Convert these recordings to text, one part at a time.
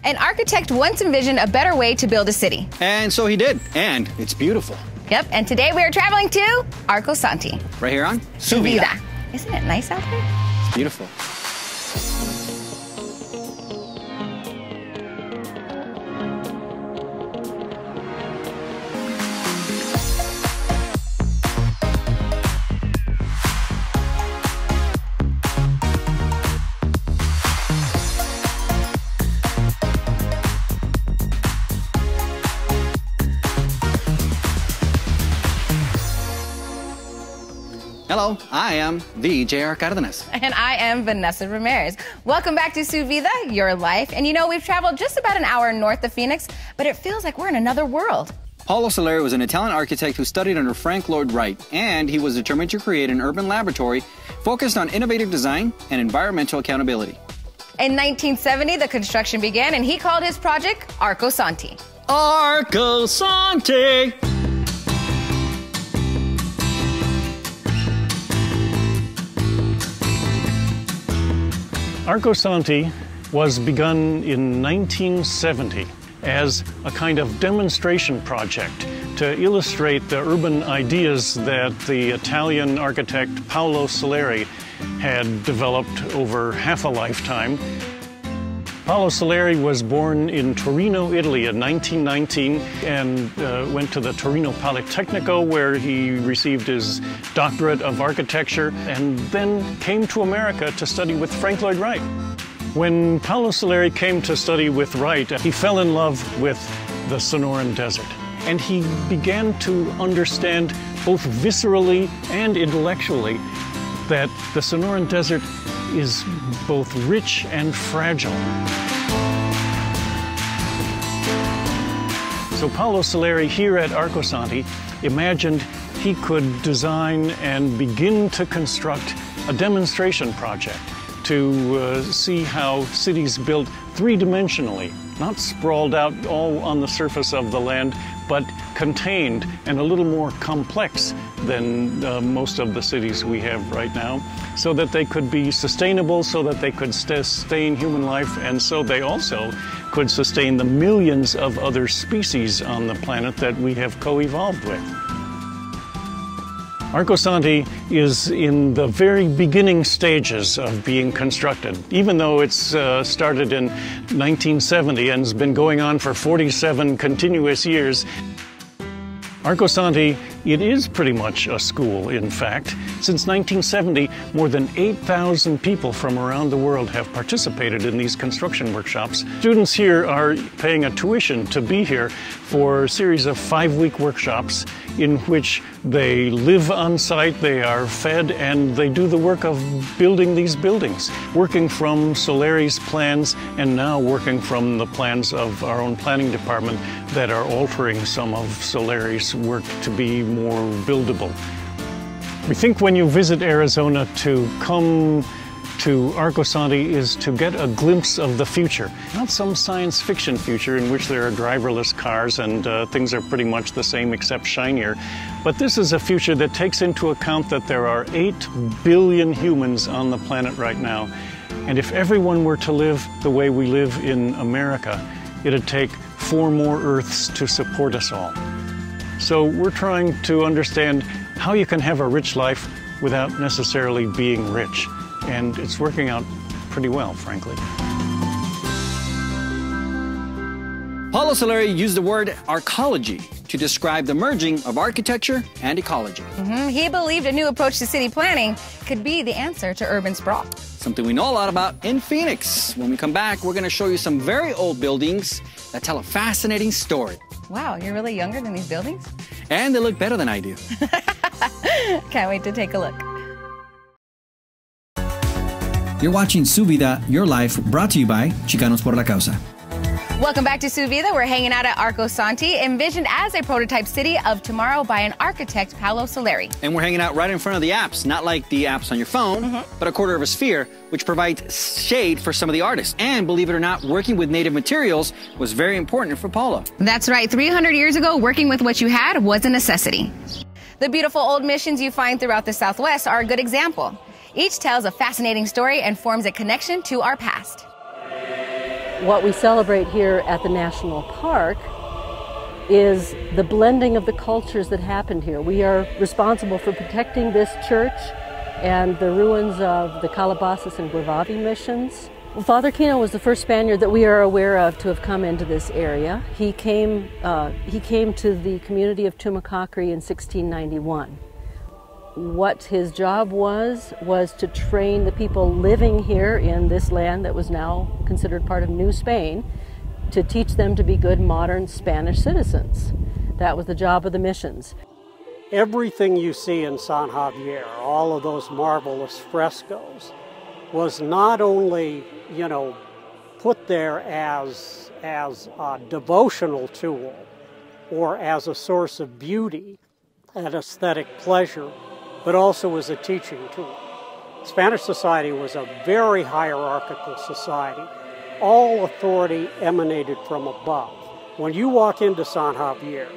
An architect once envisioned a better way to build a city. And so he did, and it's beautiful. Yep, and today we are traveling to Arcosanti. Right here on Su Vida. Isn't it nice out there? It's beautiful. Hello, I am the J.R. Cardenas. And I am Vanessa Ramirez. Welcome back to Su Vida, your life. And you know, we've traveled just about an hour north of Phoenix, but it feels like we're in another world. Paolo Soleri was an Italian architect who studied under Frank Lloyd Wright, and he was determined to create an urban laboratory focused on innovative design and environmental accountability. In 1970, the construction began, and he called his project Arcosanti. Arcosanti! Arcosanti was begun in 1970 as a kind of demonstration project to illustrate the urban ideas that the Italian architect Paolo Soleri had developed over half a lifetime. Paolo Soleri was born in Torino, Italy in 1919 and went to the Torino Politecnico, where he received his doctorate of architecture and then came to America to study with Frank Lloyd Wright. When Paolo Soleri came to study with Wright, he fell in love with the Sonoran Desert, and he began to understand both viscerally and intellectually that the Sonoran Desert is both rich and fragile. So Paolo Soleri here at Arcosanti imagined he could design and begin to construct a demonstration project to see how cities built three-dimensionally, not sprawled out all on the surface of the land, but contained and a little more complex than most of the cities we have right now, so that they could be sustainable, so that they could sustain human life, and so they also could sustain the millions of other species on the planet that we have co-evolved with. Arcosanti is in the very beginning stages of being constructed. Even though it's started in 1970 and has been going on for 47 continuous years, Arcosanti, it is pretty much a school, in fact. Since 1970, more than 8,000 people from around the world have participated in these construction workshops. Students here are paying a tuition to be here for a series of 5-week workshops in which they live on site, they are fed, and they do the work of building these buildings, working from Soleri's plans and now working from the plans of our own planning department that are altering some of Soleri's work to be more buildable. We think when you visit Arizona, to come to Arcosanti is to get a glimpse of the future. Not some science fiction future in which there are driverless cars and things are pretty much the same except shinier. But this is a future that takes into account that there are 8 billion humans on the planet right now. And if everyone were to live the way we live in America, it'd take 4 more Earths to support us all. So we're trying to understand how you can have a rich life without necessarily being rich. And it's working out pretty well, frankly. Paolo Soleri used the word arcology to describe the merging of architecture and ecology. He believed a new approach to city planning could be the answer to urban sprawl. Something we know a lot about in Phoenix. When we come back, we're going to show you some very old buildings that tell a fascinating story. Wow, you're really younger than these buildings? And they look better than I do. Can't wait to take a look. You're watching Su Vida, Your Life, brought to you by Chicanos por la Causa. Welcome back to Su Vida. We're hanging out at Arcosanti, envisioned as a prototype city of tomorrow by an architect, Paolo Soleri. And we're hanging out right in front of the apps, not like the apps on your phone, but a quarter of a sphere, which provides shade for some of the artists. And believe it or not, working with native materials was very important for Paolo. That's right. 300 years ago, working with what you had was a necessity. The beautiful old missions you find throughout the Southwest are a good example. Each tells a fascinating story and forms a connection to our past. What we celebrate here at the National Park is the blending of the cultures that happened here. We are responsible for protecting this church and the ruins of the Calabasas and Guavavi missions. Father Kino was the first Spaniard that we are aware of to have come into this area. He came to the community of Tumacacri in 1691. What his job was to train the people living here in this land that was now considered part of New Spain, to teach them to be good modern Spanish citizens. That was the job of the missions. Everything you see in San Javier, all of those marvelous frescoes, was not only, put there as a devotional tool or as a source of beauty and aesthetic pleasure, but also as a teaching tool. Spanish society was a very hierarchical society. All authority emanated from above. When you walk into San Javier,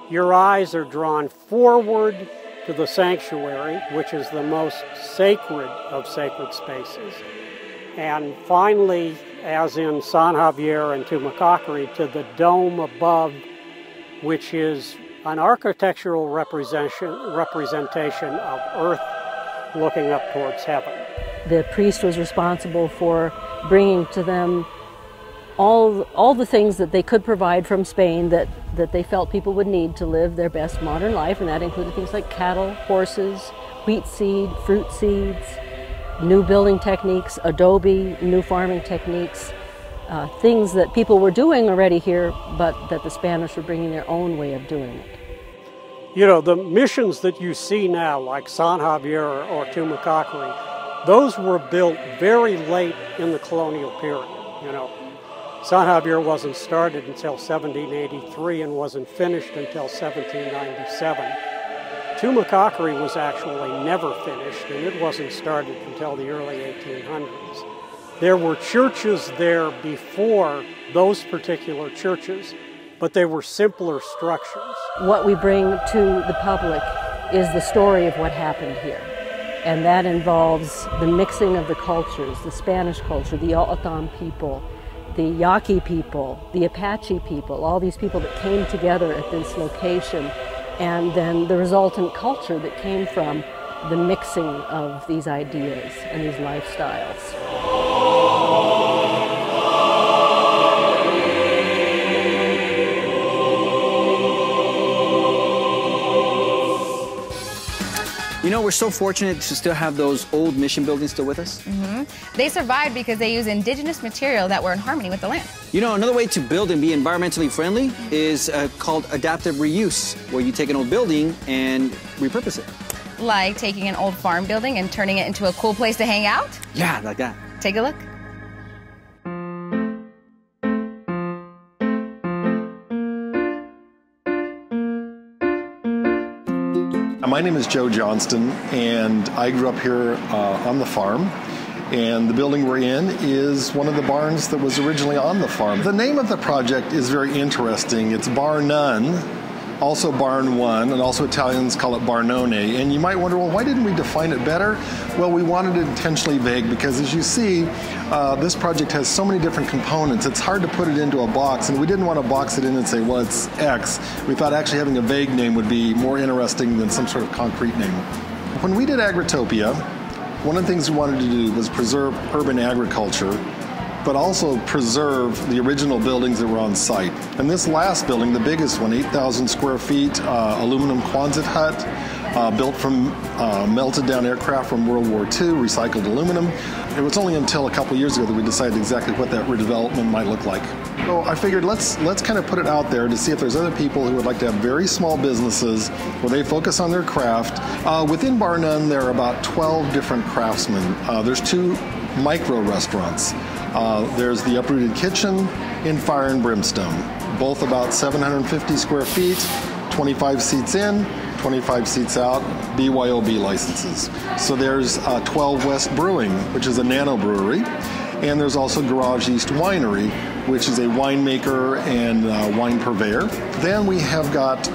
your eyes are drawn forward to the sanctuary, which is the most sacred of sacred spaces. And finally, as in San Javier and Tumacacri, to the dome above, which is an architectural representation of earth looking up towards heaven. The priest was responsible for bringing to them all the things that they could provide from Spain that they felt people would need to live their best modern life, and that included things like cattle, horses, wheat seed, fruit seeds, new building techniques, adobe, new farming techniques, things that people were doing already here, but that the Spanish were bringing their own way of doing it. The missions that you see now, like San Javier or Tumacacri, those were built very late in the colonial period. San Javier wasn't started until 1783 and wasn't finished until 1797. Tumacacri was actually never finished, and it wasn't started until the early 1800s. There were churches there before those particular churches, but they were simpler structures. What we bring to the public is the story of what happened here. And that involves the mixing of the cultures, the Spanish culture, the O'odham people, the Yaqui people, the Apache people, all these people that came together at this location, and then the resultant culture that came from the mixing of these ideas and these lifestyles. We're so fortunate to still have those old mission buildings still with us. They survived because they use indigenous material that were in harmony with the land. Another way to build and be environmentally friendly is called adaptive reuse, where you take an old building and repurpose it. Like taking an old farm building and turning it into a cool place to hang out? Yeah, like that. Take a look. My name is Joe Johnston, and I grew up here on the farm. And the building we're in is one of the barns that was originally on the farm. The name of the project is very interesting. It's Bar None, also Barn One, and also Italians call it Barnone. And you might wonder, well, why didn't we define it better? Well, we wanted it intentionally vague because, as you see, this project has so many different components. It's hard to put it into a box, and we didn't want to box it in and say, well, it's X. We thought actually having a vague name would be more interesting than some sort of concrete name. When we did Agritopia, one of the things we wanted to do was preserve urban agriculture, but also preserve the original buildings that were on site. And this last building, the biggest one, 8,000 square feet, aluminum Quonset hut, built from melted down aircraft from World War II, recycled aluminum. It was only until a couple years ago that we decided exactly what that redevelopment might look like. So I figured let's kind of put it out there to see if there's other people who would like to have very small businesses where they focus on their craft. Within Bar None, there are about 12 different craftsmen. There's 2 micro restaurants. There's the Uprooted Kitchen in Fire and Brimstone, both about 750 square feet, 25 seats in, 25 seats out, BYOB licenses. So there's 12 West Brewing, which is a nano brewery, and there's also Garage East Winery, which is a winemaker and wine purveyor. Then we have got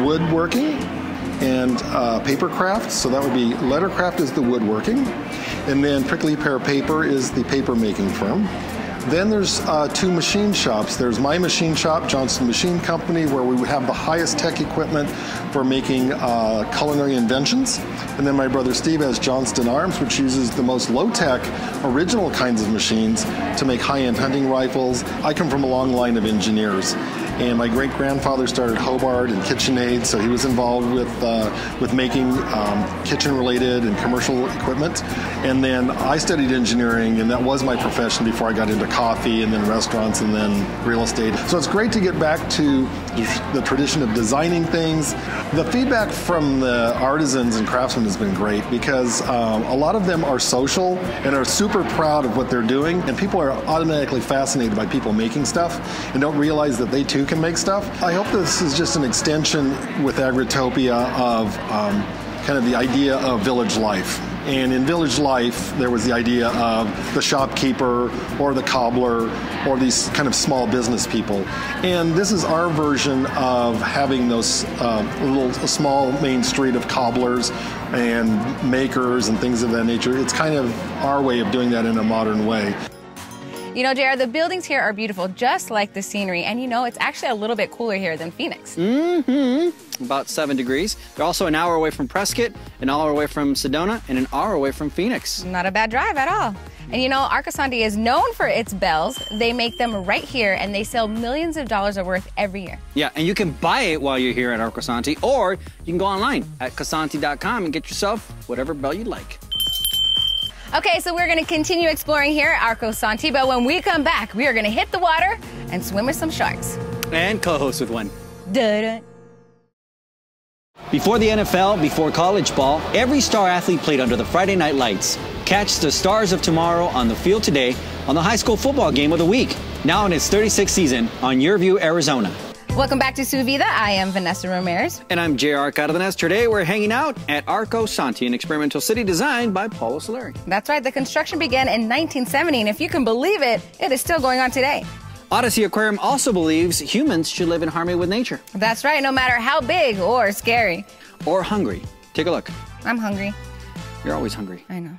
woodworking and paper crafts, so that would be Lettercraft is the woodworking, and then Prickly Pear Paper is the paper making firm. Then there's 2 machine shops. There's my machine shop, Johnston Machine Company, where we would have the highest tech equipment for making culinary inventions. And then my brother Steve has Johnston Arms, which uses the most low-tech, original kinds of machines to make high-end hunting rifles. I come from a long line of engineers. And my great-grandfather started Hobart and KitchenAid, so he was involved with making kitchen-related and commercial equipment. And then I studied engineering, and that was my profession before I got into coffee and then restaurants and then real estate. So it's great to get back to the tradition of designing things. The feedback from the artisans and craftsmen has been great because a lot of them are social and are super proud of what they're doing, and people are automatically fascinated by people making stuff and don't realize that they too can make stuff. I hope this is just an extension with Agritopia of kind of the idea of village life. And in village life, there was the idea of the shopkeeper or the cobbler or these kind of small business people. And this is our version of having those a small main street of cobblers and makers and things of that nature. It's kind of our way of doing that in a modern way. You know, JR, the buildings here are beautiful, just like the scenery. And you know, it's actually a little bit cooler here than Phoenix. Mm-hmm. About 7 degrees. They're also an hour away from Prescott, an hour away from Sedona, and an hour away from Phoenix. Not a bad drive at all. And you know, Arcosanti is known for its bells. They make them right here, and they sell millions of dollars of worth every year. Yeah, and you can buy it while you're here at Arcosanti, or you can go online at Cosanti.com and get yourself whatever bell you'd like. Okay, so we're going to continue exploring here at Arcosanti, but when we come back, we are going to hit the water and swim with some sharks. And co-host with one. Dun-dun. Before the NFL, before college ball, every star athlete played under the Friday night lights. Catch the stars of tomorrow on the field today on the high school football game of the week, now in its 36th season on Your View, Arizona. Welcome back to Su Vida. I am Vanessa Ramirez. And I'm JR Cardenas. Today we're hanging out at Arcosanti, an experimental city designed by Paulo Soleri. That's right. The construction began in 1970, and if you can believe it, it is still going on today. Odyssey Aquarium also believes humans should live in harmony with nature. That's right, no matter how big or scary. Or hungry. Take a look. I'm hungry. You're always hungry. I know.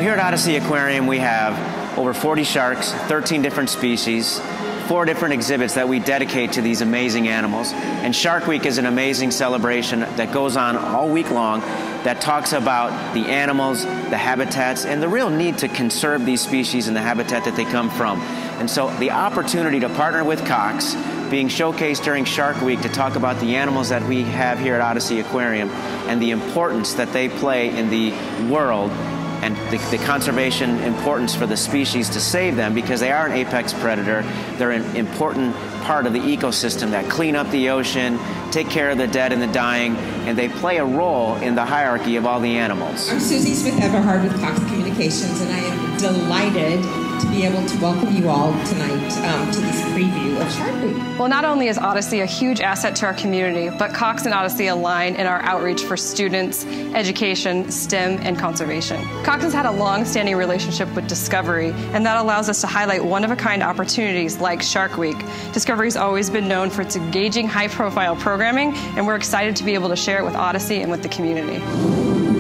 Here at Odyssey Aquarium, we have over 40 sharks, 13 different species, 4 different exhibits that we dedicate to these amazing animals. And Shark Week is an amazing celebration that goes on all week long that talks about the animals, the habitats, and the real need to conserve these species and the habitat that they come from. And so the opportunity to partner with Cox, being showcased during Shark Week to talk about the animals that we have here at Odyssey Aquarium and the importance that they play in the world and the conservation importance for the species to save them because they are an apex predator. They're an important part of the ecosystem that clean up the ocean, take care of the dead and the dying, and they play a role in the hierarchy of all the animals. I'm Susie Smith-Everhard with Cox Communications, and I am delighted to be able to welcome you all tonight to this preview of Shark Week. Well, not only is Odyssey a huge asset to our community, but Cox and Odyssey align in our outreach for students, education, STEM, and conservation. Cox has had a long-standing relationship with Discovery, and that allows us to highlight one-of-a-kind opportunities like Shark Week. Discovery's always been known for its engaging, high-profile programming, and we're excited to be able to share it with Odyssey and with the community.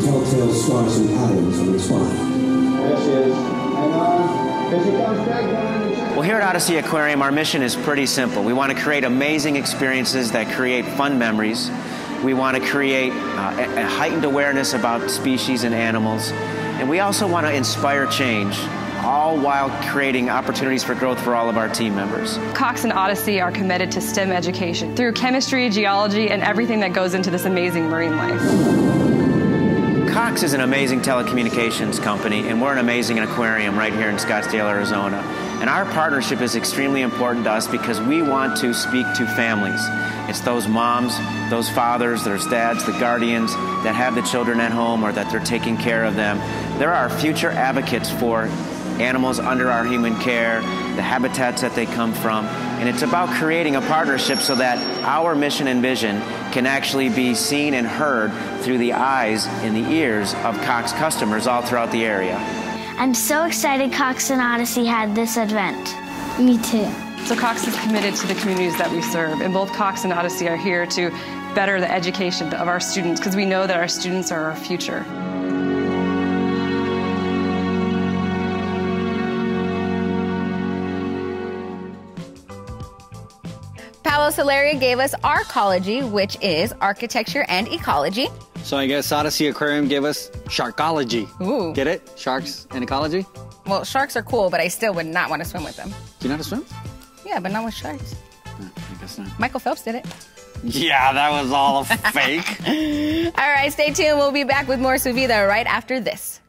Telltale scars and patterns on its spine. There she is. Well, here at Odyssey Aquarium, our mission is pretty simple. We want to create amazing experiences that create fun memories. We want to create a heightened awareness about species and animals. And we also want to inspire change, all while creating opportunities for growth for all of our team members. Cox and Odyssey are committed to STEM education through chemistry, geology, and everything that goes into this amazing marine life. Cox is an amazing telecommunications company, and we're an amazing aquarium right here in Scottsdale, Arizona. And our partnership is extremely important to us because we want to speak to families. It's those moms, those fathers, those dads, the guardians that have the children at home or that they're taking care of them. They're our future advocates for animals under our human care, the habitats that they come from, and it's about creating a partnership so that our mission and vision can actually be seen and heard through the eyes and the ears of Cox customers all throughout the area. I'm so excited Cox and Odyssey had this event. Me too. So Cox is committed to the communities that we serve, and both Cox and Odyssey are here to better the education of our students, because we know that our students are our future. Paolo Soleri gave us Arcology, which is architecture and ecology. So I guess Odyssey Aquarium gave us Sharkology. Ooh. Get it? Sharks and ecology? Well, sharks are cool, but I still would not want to swim with them. Do you know how to swim? Yeah, but not with sharks. I guess not. Michael Phelps did it. Yeah, that was all fake. All right, stay tuned. We'll be back with more Su Vida right after this.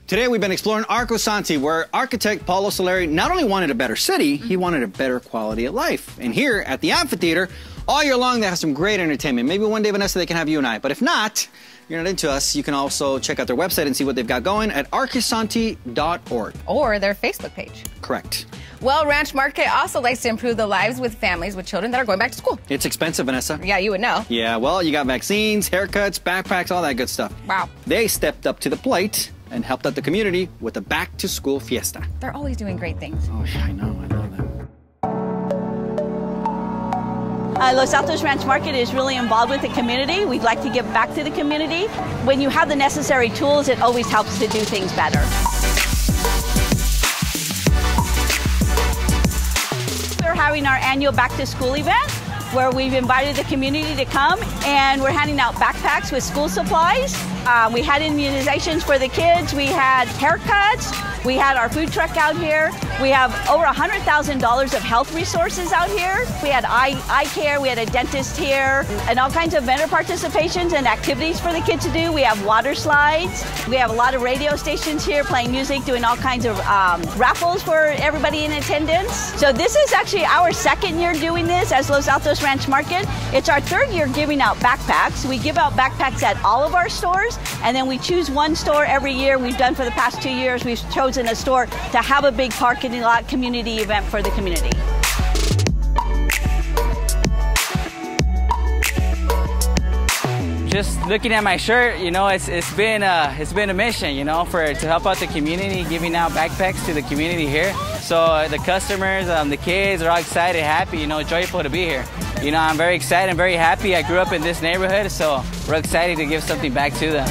Today we've been exploring Arcosanti, where architect Paolo Soleri not only wanted a better city, he wanted a better quality of life. And here at the amphitheater, all year long they have some great entertainment. Maybe one day, Vanessa, they can have you and I. But if not, you're not into us, you can also check out their website and see what they've got going at arcosanti.org. Or their Facebook page. Correct. Well, Ranch Market also likes to improve the lives with families with children that are going back to school. It's expensive, Vanessa. Yeah, you would know. Yeah, well, you got vaccines, haircuts, backpacks, all that good stuff. Wow. They stepped up to the plate and helped out the community with a back-to-school fiesta. They're always doing great things. Oh, yeah, I know them. Los Altos Ranch Market is really involved with the community. We'd like to give back to the community. When you have the necessary tools, it always helps to do things better. We're having our annual back-to-school event where we've invited the community to come, and we're handing out backpacks with school supplies. We had immunizations for the kids. We had haircuts. We had our food truck out here. We have over $100,000 of health resources out here. We had eye care. We had a dentist here, and all kinds of vendor participations and activities for the kids to do. We have water slides. We have a lot of radio stations here playing music, doing all kinds of raffles for everybody in attendance. So this is actually our second year doing this as Los Altos Ranch Market. It's our third year giving out backpacks. We give out backpacks at all of our stores, and then we choose one store every year. We've done for the past 2 years. We've chosen a store to have a big parking lot community event for the community. Just looking at my shirt, you know, it's been a mission, you know, to help out the community, giving out backpacks to the community here. So the customers, the kids are all excited, happy, you know, joyful to be here. You know, I'm very excited, I'm very happy. I grew up in this neighborhood, so we're excited to give something back to them.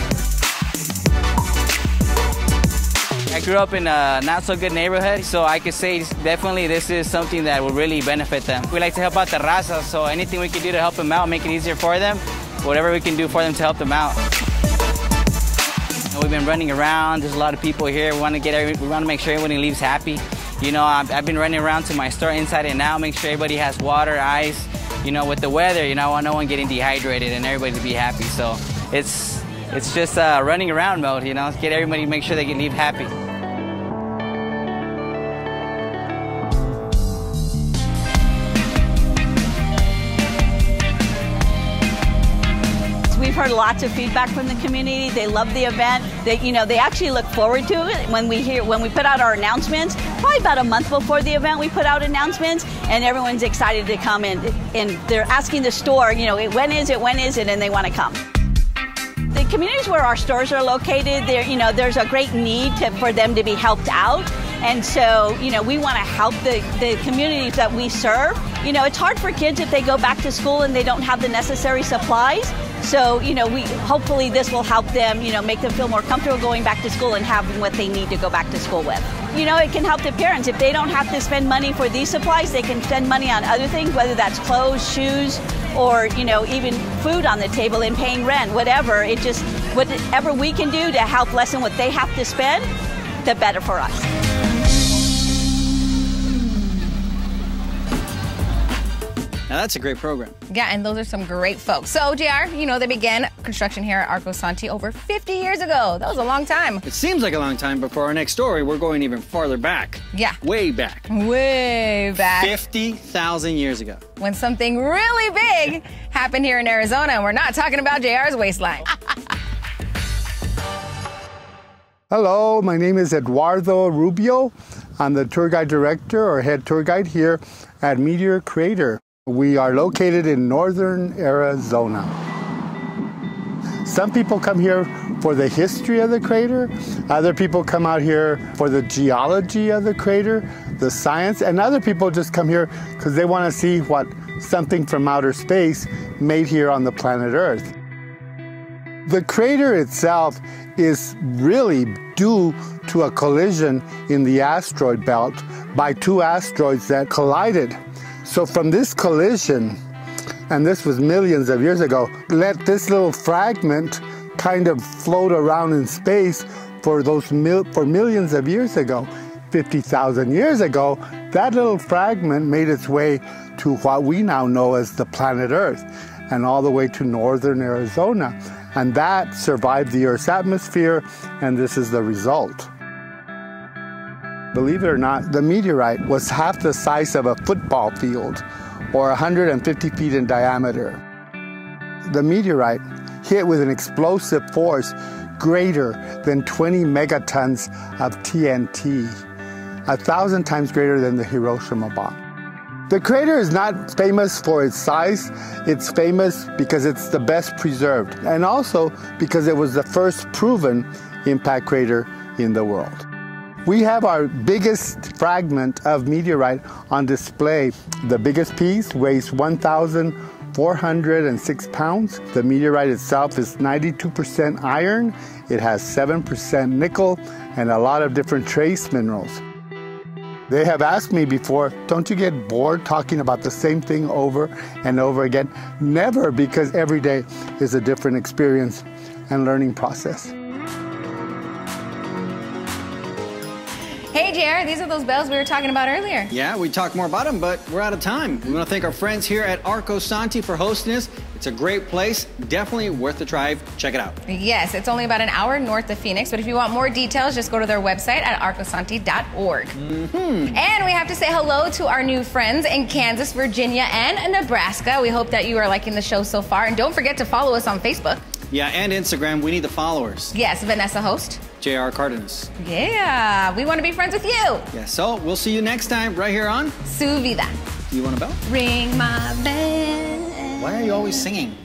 I grew up in a not so good neighborhood, so I could say definitely this is something that will really benefit them. We like to help out the raza, so anything we can do to help them out, make it easier for them, whatever we can do for them to help them out. We've been running around, there's a lot of people here, we want to make sure everybody leaves happy. You know, I've been running around to my store inside and out, make sure everybody has water, ice. You know, with the weather, you know, I want no one getting dehydrated and everybody to be happy. So it's just running around mode, you know, get everybody, make sure they can leave happy. We've heard lots of feedback from the community. They love the event. They actually look forward to it. When we put out our announcements, probably about a month before the event, we put out announcements, and everyone's excited to come in. And they're asking the store, you know, when is it, and they want to come. The communities where our stores are located, there's a great need for them to be helped out. And so, you know, we want to help the communities that we serve. You know, it's hard for kids if they go back to school and they don't have the necessary supplies. So, you know, hopefully this will help them, you know, make them feel more comfortable going back to school and having what they need to go back to school with. You know, it can help the parents. If they don't have to spend money for these supplies, they can spend money on other things, whether that's clothes, shoes, or, you know, even food on the table and paying rent, whatever. Whatever we can do to help lessen what they have to spend, the better for us. Now that's a great program. Yeah, and those are some great folks. So, JR, you know, they began construction here at Arcosanti over 50 years ago. That was a long time. It seems like a long time, but for our next story, we're going even farther back. Yeah. Way back. Way back. 50,000 years ago. When something really big happened here in Arizona, and we're not talking about JR's waistline. Hello, my name is Eduardo Rubio. I'm the tour guide director or head tour guide here at Meteor Crater. We are located in northern Arizona. Some people come here for the history of the crater. Other people come out here for the geology of the crater, the science, and other people just come here because they want to see what something from outer space made here on the planet Earth. The crater itself is really due to a collision in the asteroid belt by two asteroids that collided. So from this collision, and this was millions of years ago, let this little fragment kind of float around in space for millions of years ago. 50,000 years ago, that little fragment made its way to what we now know as the planet Earth, and all the way to northern Arizona. And that survived the Earth's atmosphere, and this is the result. Believe it or not, the meteorite was half the size of a football field, or 150 feet in diameter. The meteorite hit with an explosive force greater than 20 megatons of TNT, 1,000 times greater than the Hiroshima bomb. The crater is not famous for its size. It's famous because it's the best preserved, and also because it was the first proven impact crater in the world. We have our biggest fragment of meteorite on display. The biggest piece weighs 1,406 pounds. The meteorite itself is 92% iron. It has 7% nickel and a lot of different trace minerals. They have asked me before, don't you get bored talking about the same thing over and over again? Never, because every day is a different experience and learning process. Hey, JR, these are those bells we were talking about earlier. Yeah, we talked more about them, but we're out of time. We want to thank our friends here at Arcosanti for hosting us. It's a great place, definitely worth the drive. Check it out. Yes, it's only about an hour north of Phoenix, but if you want more details, just go to their website at arcosanti.org. And we have to say hello to our new friends in Kansas, Virginia, and Nebraska. We hope that you are liking the show so far, and don't forget to follow us on Facebook. Yeah, and Instagram. We need the followers. Yes, Vanessa host. JR Cardenas. Yeah, we want to be friends with you. Yeah, so we'll see you next time right here on Su Vida. Do you want a bell? Ring my bell. Why are you always singing?